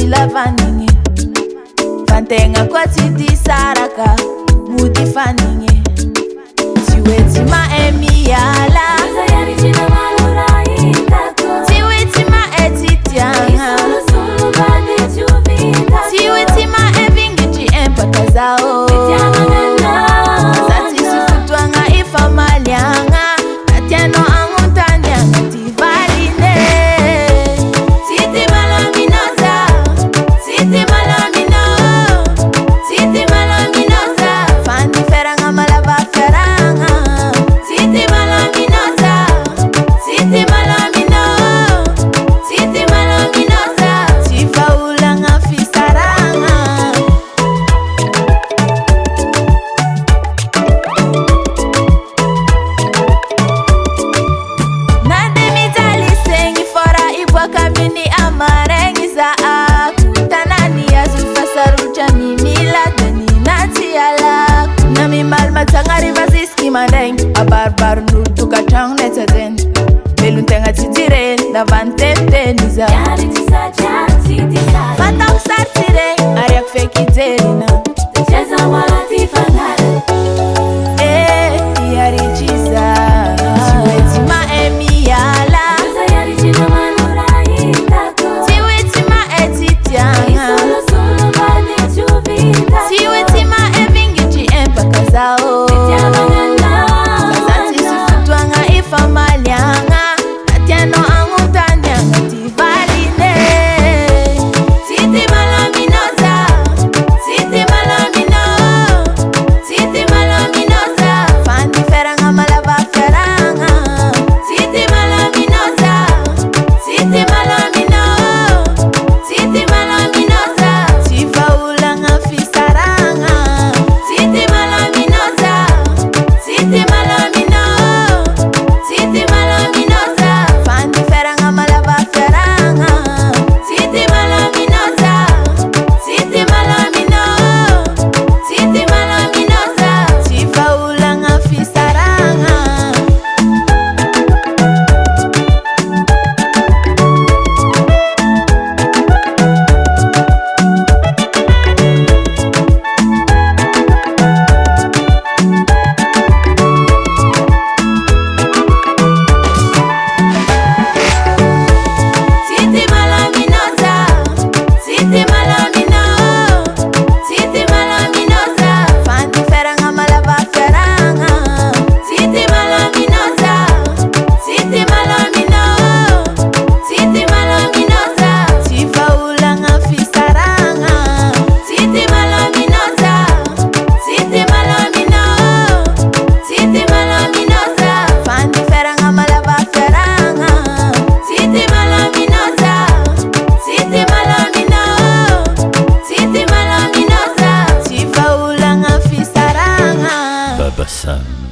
lavanini Fantenga kwa titi saraka Mudi faningi Tiweti ma emi yala Tiweti ma etitianga Tiweti ma evingichi empaka zao Zati sifutwanga ifa malianga Tatiano angutanyanga tivaline Titi malaminoza Titi malamino Titi malaminoza Fandi feranga malava feranga Titi malaminoza Titi malamino Titi malaminoza Tifa ulanga fisaranga Kamini amarengi za aku Tanani ya zufasarucha mimila Deni nati ala Nami malma tangari vaziski mandeng Abarbar nur tuka chang netaden Belun tenga titiren Davante teniza Yari tisa jati tisa Fata usartire Ariak feki terina Cheza wala tifangare Yari chiza Chiweti ma emi yala Yari china Zao Kazati sifutwanga ifa malianga Tatiano angutanyanga tivaline Titi malaminoza Titi malamino Titi malaminoza Fandi feranga malava feranga Titi malaminoza Titi malamino Titi malaminoza Tifa ulanga fisaranga Titi malaminoza Titi malamino Titi malaminoza Fandi feranga malava feranga Titi malaminoza Titi malamino Titi malaminoza Tifa ulanga fisaranga Titi malaminoza Titi malamino Titi malaminoza Fandi feranga malava feranga Titi malaminoza Titi malamino Titi malaminoza Tifa ulanga fisaranga Titi malaminoza Titi malamino Titi malaminoza Fandi feranga malava feranga Titi malaminoza Titi malamino Titi malaminoza Tifa ulanga fisaranga Baba Sam.